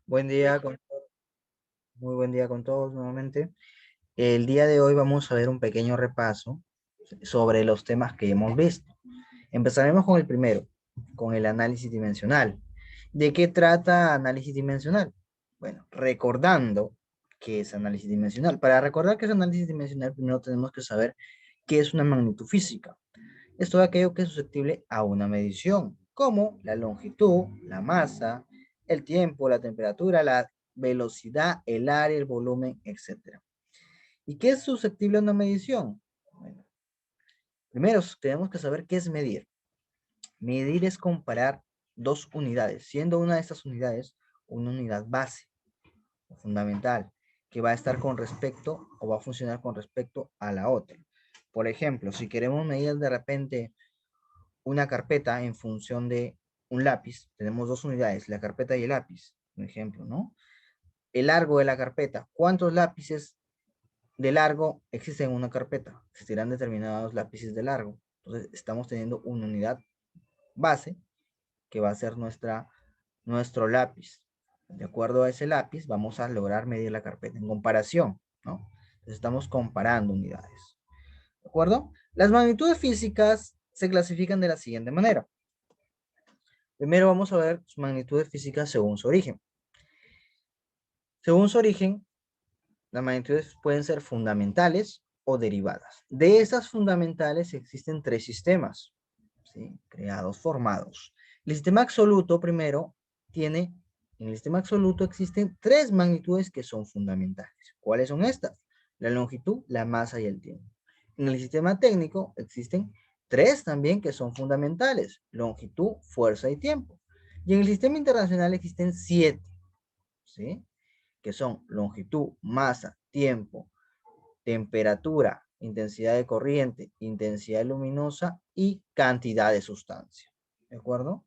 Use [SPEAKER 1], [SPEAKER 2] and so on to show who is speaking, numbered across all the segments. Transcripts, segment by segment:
[SPEAKER 1] Buen día, muy buen día con todos nuevamente. El día de hoy vamos a ver un pequeño repaso sobre los temas que hemos visto. Empezaremos con el primero, con el análisis dimensional. ¿De qué trata análisis dimensional? Bueno, recordando qué es análisis dimensional. Para recordar qué es análisis dimensional, primero tenemos que saber qué es una magnitud física. Es todo aquello que es susceptible a una medición, como la longitud, la masa, el tiempo, la temperatura, la velocidad, el área, el volumen, etcétera. ¿Y qué es susceptible a una medición? Bueno, primero tenemos que saber qué es medir. Medir es comparar dos unidades, siendo una de estas unidades una unidad base o fundamental, que va a estar con respecto o va a funcionar con respecto a la otra. Por ejemplo, si queremos medir de repente una carpeta en función de un lápiz, tenemos dos unidades, la carpeta y el lápiz, por ejemplo, ¿no? El largo de la carpeta, ¿cuántos lápices de largo existen en una carpeta? Existirán determinados lápices de largo. Entonces, estamos teniendo una unidad base que va a ser nuestro lápiz. De acuerdo a ese lápiz, vamos a lograr medir la carpeta en comparación, ¿no? Entonces, estamos comparando unidades. ¿De acuerdo? Las magnitudes físicas se clasifican de la siguiente manera. Primero vamos a ver sus magnitudes físicas según su origen. Según su origen, las magnitudes pueden ser fundamentales o derivadas. De esas fundamentales existen tres sistemas, ¿sí? Creados, formados. El sistema absoluto, primero, en el sistema absoluto existen tres magnitudes que son fundamentales. ¿Cuáles son estas? La longitud, la masa y el tiempo. En el sistema técnico existen tres también que son fundamentales: longitud, fuerza y tiempo. Y en el sistema internacional existen siete, ¿sí? Que son longitud, masa, tiempo, temperatura, intensidad de corriente, intensidad luminosa y cantidad de sustancia. ¿De acuerdo?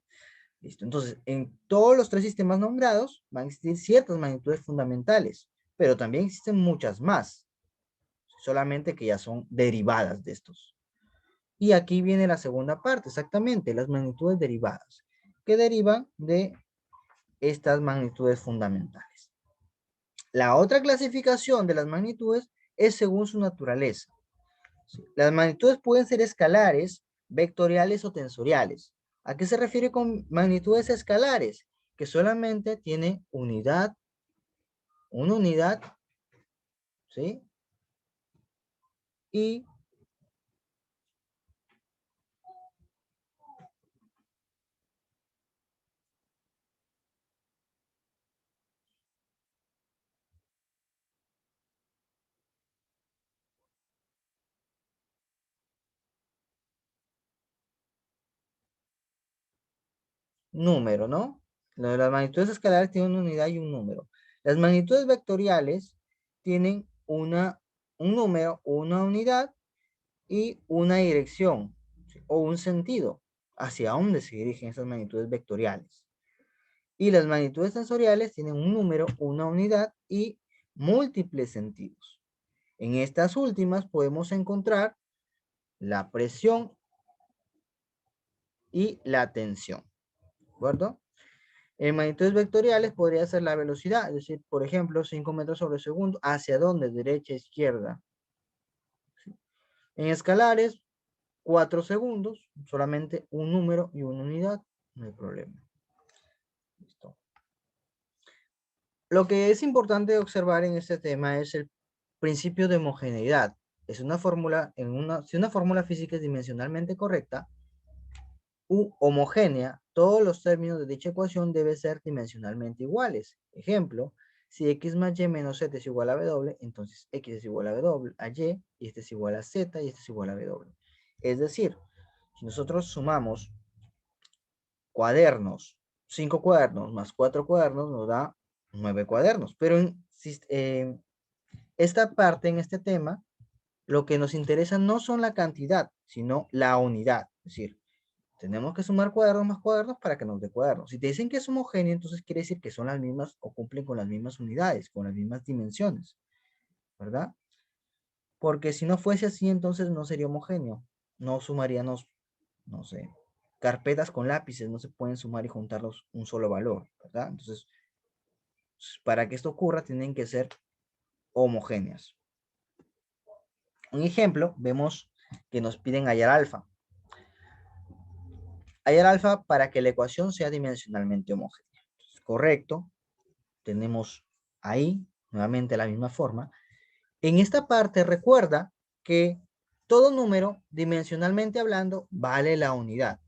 [SPEAKER 1] Listo. Entonces, en todos los tres sistemas nombrados van a existir ciertas magnitudes fundamentales, pero también existen muchas más, solamente que ya son derivadas de estos. Y aquí viene la segunda parte, exactamente, las magnitudes derivadas, que derivan de estas magnitudes fundamentales. La otra clasificación de las magnitudes es según su naturaleza. Las magnitudes pueden ser escalares, vectoriales o tensoriales. ¿A qué se refiere con magnitudes escalares? Que solamente tiene una unidad, ¿sí? Y número, ¿no? Las magnitudes escalares tienen una unidad y un número. Las magnitudes vectoriales tienen un número, una unidad y una dirección, ¿sí? O un sentido hacia dónde se dirigen esas magnitudes vectoriales. Y las magnitudes sensoriales tienen un número, una unidad y múltiples sentidos. En estas últimas podemos encontrar la presión y la tensión, ¿de acuerdo? En magnitudes vectoriales podría ser la velocidad, es decir, por ejemplo, 5 metros sobre segundo, ¿hacia dónde? Derecha, izquierda. En escalares, 4 segundos, solamente un número y una unidad, no hay problema. Listo. Lo que es importante observar en este tema es el principio de homogeneidad. Es una fórmula, si una fórmula física es dimensionalmente correcta u homogénea, todos los términos de dicha ecuación deben ser dimensionalmente iguales. Ejemplo, si x más y menos z es igual a w, entonces x es igual a w, a y este es igual a z, y este es igual a w. Es decir, si nosotros sumamos cuadernos, 5 cuadernos más 4 cuadernos nos da 9 cuadernos. Pero en esta parte, en este tema, lo que nos interesa no son la cantidad, sino la unidad. Es decir, tenemos que sumar cuadernos más cuadernos para que nos dé cuadernos. Si te dicen que es homogéneo, entonces quiere decir que son las mismas o cumplen con las mismas unidades, con las mismas dimensiones, ¿verdad? Porque si no fuese así, entonces no sería homogéneo. No sumaríamos, no sé, carpetas con lápices, no se pueden sumar y juntarlos un solo valor, ¿verdad? Entonces, Para que esto ocurra, tienen que ser homogéneas. Un ejemplo, vemos que nos piden hallar alfa. Hallar alfa para que la ecuación sea dimensionalmente homogénea. Correcto. Tenemos ahí, nuevamente la misma forma. En esta parte, recuerda que todo número, dimensionalmente hablando, vale la unidad.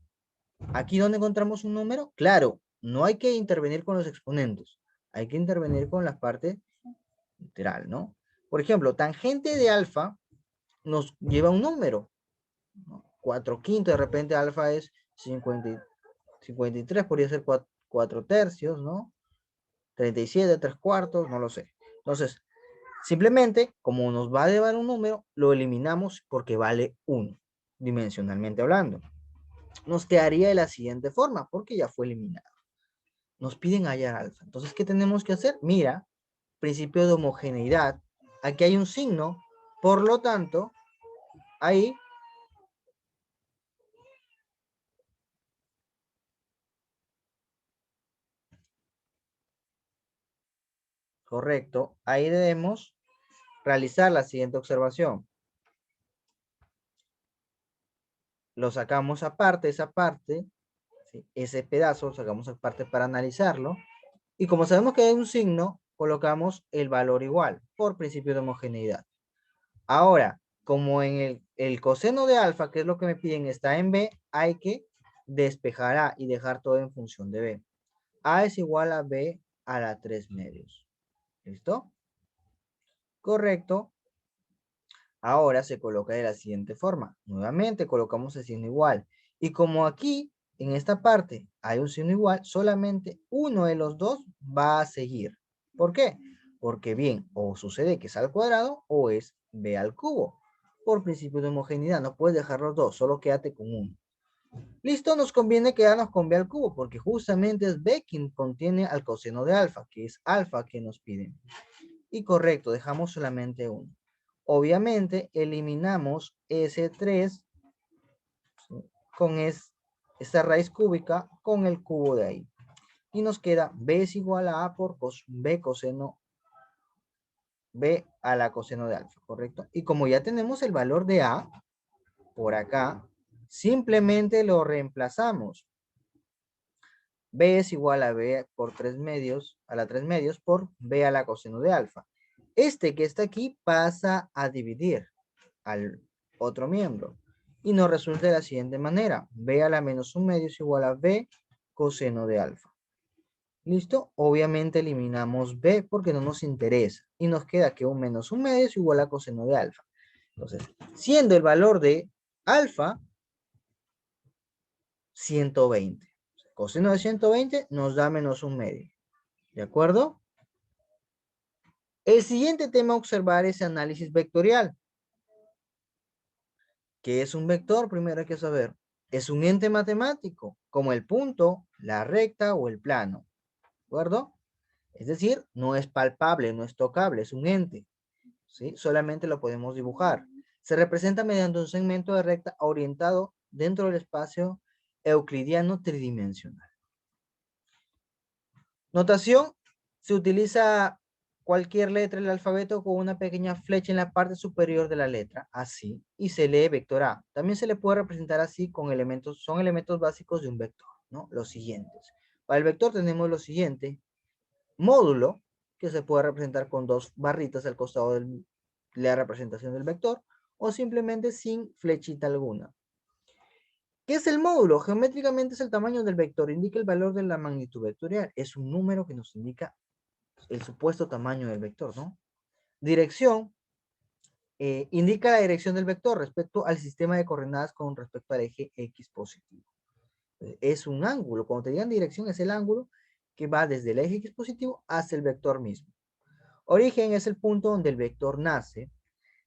[SPEAKER 1] Aquí donde encontramos un número, claro, no hay que intervenir con los exponentes. Hay que intervenir con la parte literal, ¿no? Por ejemplo, tangente de alfa nos lleva un número, ¿no? 4 quintos, de repente alfa es 53, podría ser 4 tercios, ¿no? 37, 3 cuartos, no lo sé. Entonces, simplemente, como nos va a llevar un número, lo eliminamos porque vale 1, dimensionalmente hablando. Nos quedaría de la siguiente forma, porque ya fue eliminado. Nos piden hallar alfa. Entonces, ¿qué tenemos que hacer? Mira, principio de homogeneidad. Aquí hay un signo, por lo tanto, ahí, correcto, ahí debemos realizar la siguiente observación. Lo sacamos aparte, esa parte, ¿sí? Ese pedazo lo sacamos aparte para analizarlo. Y como sabemos que hay un signo, colocamos el valor igual por principio de homogeneidad. Ahora, como en el coseno de alfa, que es lo que me piden, está en B, hay que despejar A y dejar todo en función de B. A es igual a B a la 3 medios. ¿Listo? Correcto. Ahora se coloca de la siguiente forma. Nuevamente colocamos el signo igual. Y como aquí, en esta parte, hay un signo igual, solamente uno de los dos va a seguir. ¿Por qué? Porque bien, o sucede que es al cuadrado o es b al cubo. Por principio de homogeneidad, no puedes dejar los dos, solo quédate con uno. Listo, nos conviene quedarnos con b al cubo, porque justamente es b quien contiene al coseno de alfa, que es alfa que nos piden. Y correcto, dejamos solamente uno. Obviamente, eliminamos ese 3 con esta raíz cúbica con el cubo de ahí. Y nos queda b es igual a a por b coseno, b a la coseno de alfa, ¿correcto? Y como ya tenemos el valor de a por acá, simplemente lo reemplazamos. B es igual a b por 3 medios, a la 3 medios por b a la coseno de alfa. Este que está aquí pasa a dividir al otro miembro. Y nos resulta de la siguiente manera. B a la menos 1 medio es igual a B coseno de alfa. ¿Listo? Obviamente eliminamos B porque no nos interesa. Y nos queda que 1 menos 1 medio es igual a coseno de alfa. Entonces, siendo el valor de alfa 120. Coseno de 120 nos da menos 1 medio. ¿De acuerdo? El siguiente tema a observar es análisis vectorial. ¿Qué es un vector? Primero hay que saber. Es un ente matemático, como el punto, la recta o el plano. ¿De acuerdo? Es decir, no es palpable, no es tocable, es un ente. ¿Sí? Solamente lo podemos dibujar. Se representa mediante un segmento de recta orientado dentro del espacio euclidiano tridimensional. Notación: se utiliza cualquier letra del alfabeto con una pequeña flecha en la parte superior de la letra, así, y se lee vector A. También se le puede representar así con elementos, son elementos básicos de un vector, ¿no? Los siguientes. Para el vector tenemos lo siguiente: módulo, que se puede representar con dos barritas al costado de la representación del vector, o simplemente sin flechita alguna. ¿Qué es el módulo? Geométricamente es el tamaño del vector, indica el valor de la magnitud vectorial. Es un número que nos indica el supuesto tamaño del vector, ¿no? Dirección indica la dirección del vector respecto al sistema de coordenadas con respecto al eje X positivo. Es un ángulo. Cuando te digan dirección, es el ángulo que va desde el eje X positivo hacia el vector mismo. Origen es el punto donde el vector nace.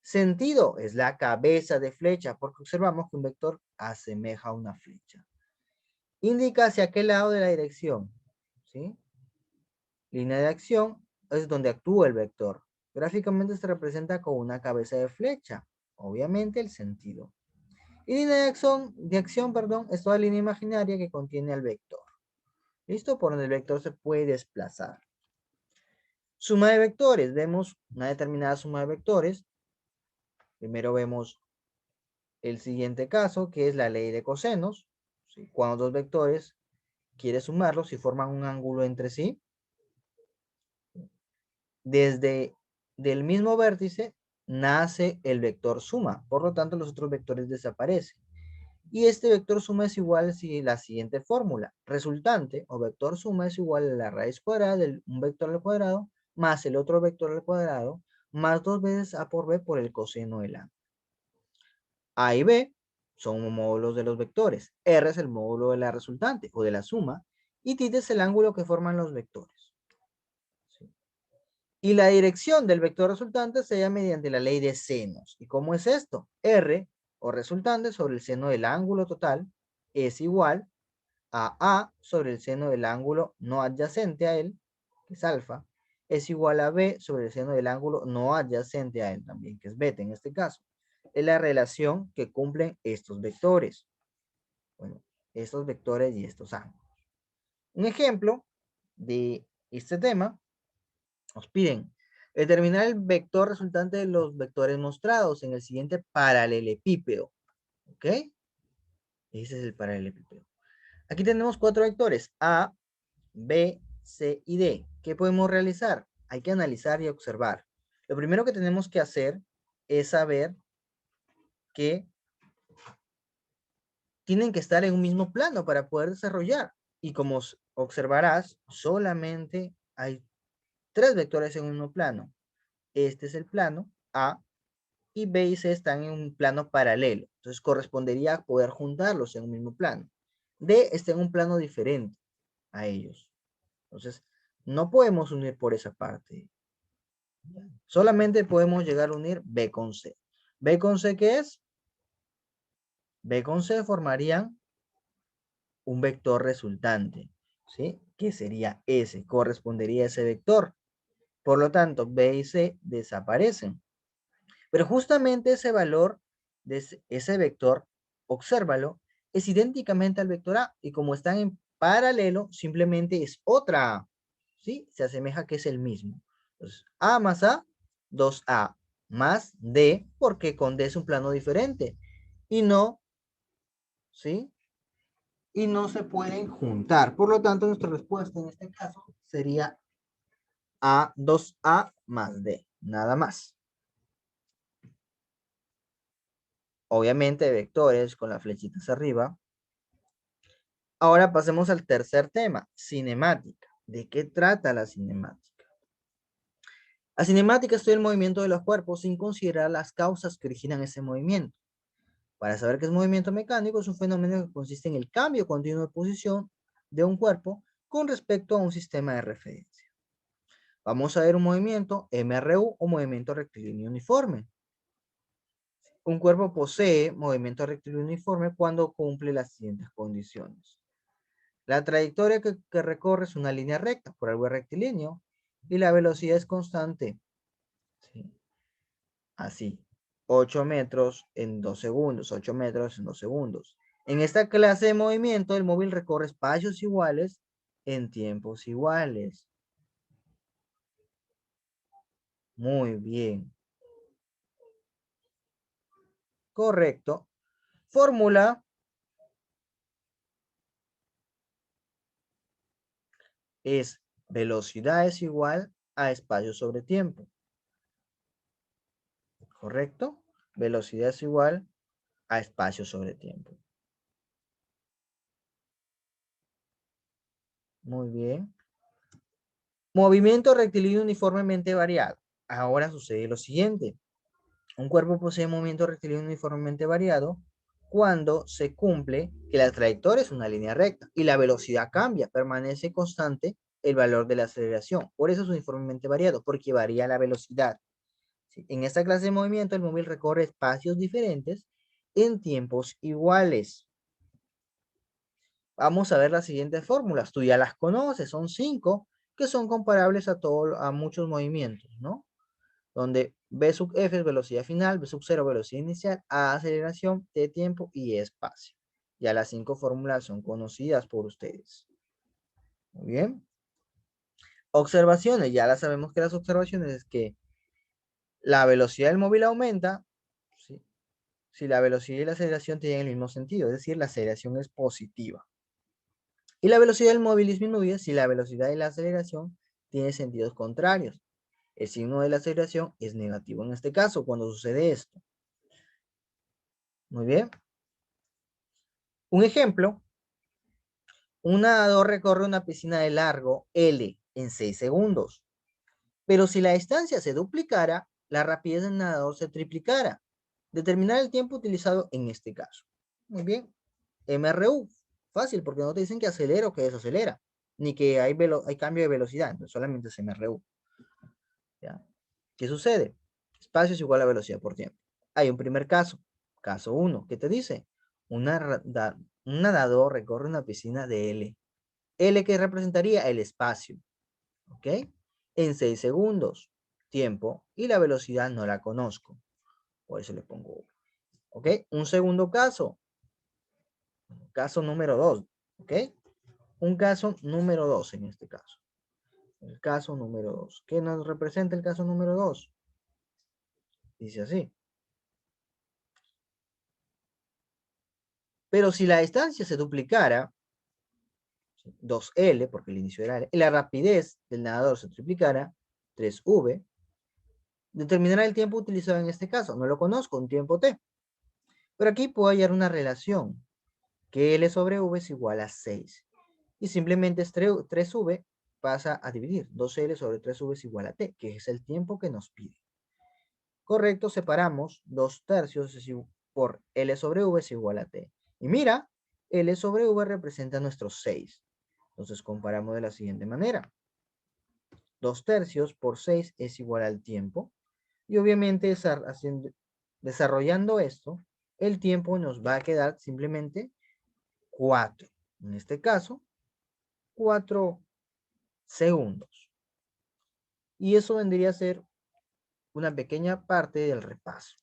[SPEAKER 1] Sentido es la cabeza de flecha, porque observamos que un vector asemeja a una flecha. Indica hacia qué lado de la dirección, ¿sí? Línea de acción es donde actúa el vector. Gráficamente se representa con una cabeza de flecha, obviamente el sentido. Y línea de acción, perdón, es toda línea imaginaria que contiene al vector. ¿Listo? Por donde el vector se puede desplazar. Suma de vectores. Vemos una determinada suma de vectores. Primero vemos el siguiente caso, que es la ley de cosenos. ¿Sí? Cuando dos vectores quieres sumarlos y forman un ángulo entre sí, desde del mismo vértice nace el vector suma. Por lo tanto, los otros vectores desaparecen. Y este vector suma es igual a la siguiente fórmula. Resultante o vector suma es igual a la raíz cuadrada de un vector al cuadrado más el otro vector al cuadrado más 2 veces a por b por el coseno del ángulo. A y b son módulos de los vectores. R es el módulo de la resultante o de la suma. Y θ es el ángulo que forman los vectores. ¿Sí? Y la dirección del vector resultante se halla mediante la ley de senos. ¿Y cómo es esto? R o resultante sobre el seno del ángulo total es igual a sobre el seno del ángulo no adyacente a él, que es alfa, es igual a B sobre el seno del ángulo no adyacente a él también, que es beta en este caso. Es la relación que cumplen estos vectores. Bueno, estos vectores y estos ángulos. Un ejemplo de este tema, nos piden determinar el vector resultante de los vectores mostrados en el siguiente paralelepípedo. ¿Ok? Ese es el paralelepípedo. Aquí tenemos 4 vectores, A, B, C y D. ¿Qué podemos realizar? Hay que analizar y observar. Lo primero que tenemos que hacer es saber que tienen que estar en un mismo plano para poder desarrollar. Y como observarás, solamente hay 3 vectores en un mismo plano. Este es el plano A y B y C están en un plano paralelo. Entonces correspondería a poder juntarlos en un mismo plano. D está en un plano diferente a ellos. Entonces, no podemos unir por esa parte. Solamente podemos llegar a unir B con C. ¿B con C qué es? B con C formarían un vector resultante, ¿sí? Que sería S, correspondería a ese vector. Por lo tanto, B y C desaparecen. Pero justamente ese valor de ese vector, obsérvalo, es idénticamente al vector A. Y como están en paralelo, simplemente es otra A. ¿Sí? Se asemeja que es el mismo. Entonces, A más A, 2A más D, porque con D es un plano diferente. Y no, ¿sí? Y no se pueden juntar. Por lo tanto, nuestra respuesta en este caso sería A, 2A más D. Nada más. Obviamente, vectores con las flechitas arriba. Ahora pasemos al tercer tema, cinemática. ¿De qué trata la cinemática? La cinemática estudia el movimiento de los cuerpos sin considerar las causas que originan ese movimiento. Para saber qué es movimiento mecánico, es un fenómeno que consiste en el cambio continuo de posición de un cuerpo con respecto a un sistema de referencia. Vamos a ver un movimiento MRU o movimiento rectilíneo uniforme. Un cuerpo posee movimiento rectilíneo uniforme cuando cumple las siguientes condiciones. La trayectoria que recorre es una línea recta, por algo es rectilíneo, y la velocidad es constante. ¿Sí? Así, 8 metros en 2 segundos, 8 metros en 2 segundos. En esta clase de movimiento, el móvil recorre espacios iguales en tiempos iguales. Muy bien. Correcto. Fórmula es velocidad es igual a espacio sobre tiempo. ¿Correcto? Velocidad es igual a espacio sobre tiempo. Muy bien. Movimiento rectilíneo uniformemente variado. Ahora sucede lo siguiente. Un cuerpo posee movimiento rectilíneo uniformemente variado cuando se cumple que la trayectoria es una línea recta y la velocidad cambia, permanece constante el valor de la aceleración. Por eso es uniformemente variado, porque varía la velocidad. ¿Sí? En esta clase de movimiento, el móvil recorre espacios diferentes en tiempos iguales. Vamos a ver las siguientes fórmulas. Tú ya las conoces, son 5 que son comparables a muchos movimientos, ¿no? Donde V sub F es velocidad final, V sub 0 velocidad inicial, A aceleración, T tiempo y espacio. Ya las 5 fórmulas son conocidas por ustedes. Muy bien. Observaciones, ya la sabemos que las observaciones es que la velocidad del móvil aumenta, ¿sí? Si la velocidad y la aceleración tienen el mismo sentido, es decir, la aceleración es positiva. Y la velocidad del móvil disminuye si la velocidad y la aceleración tienen sentidos contrarios. El signo de la aceleración es negativo en este caso, cuando sucede esto. Muy bien. Un ejemplo, un nadador recorre una piscina de largo L en 6 segundos. Pero si la distancia se duplicara, la rapidez del nadador se triplicara. Determinar el tiempo utilizado en este caso. Muy bien. MRU. Fácil, porque no te dicen que acelera o que desacelera, ni que hay cambio de velocidad. Entonces solamente es MRU. ¿Ya? ¿Qué sucede? Espacio es igual a velocidad por tiempo. Hay un primer caso. Caso 1. ¿Qué te dice? Un nadador recorre una piscina de L. L que representaría el espacio. ¿Ok? En 6 segundos. Tiempo. Y la velocidad no la conozco. Por eso le pongo. ¿Ok? Un segundo caso. Caso número 2. ¿Ok? Un caso número 2 en este caso. El caso número 2. ¿Qué nos representa el caso número 2? Dice así. Pero si la distancia se duplicara, 2L, porque el inicio era L, y la rapidez del nadador se triplicara, 3V, determinará el tiempo utilizado en este caso. No lo conozco, un tiempo T. Pero aquí puedo hallar una relación, que L sobre V es igual a 6. Y simplemente 3V pasa a dividir. 2L sobre 3V es igual a T, que es el tiempo que nos pide. Correcto, separamos 2/3 por L sobre V es igual a T. Y mira, L sobre V representa nuestros 6. Entonces comparamos de la siguiente manera. 2/3 por 6 es igual al tiempo. Y obviamente desarrollando esto, el tiempo nos va a quedar simplemente 4. En este caso, 4 segundos. Y eso vendría a ser una pequeña parte del repaso.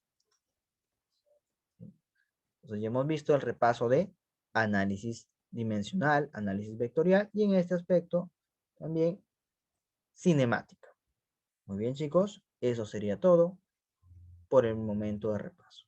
[SPEAKER 1] Entonces ya hemos visto el repaso de análisis dimensional, análisis vectorial y en este aspecto también cinemática. Muy bien, chicos, eso sería todo por el momento de repaso.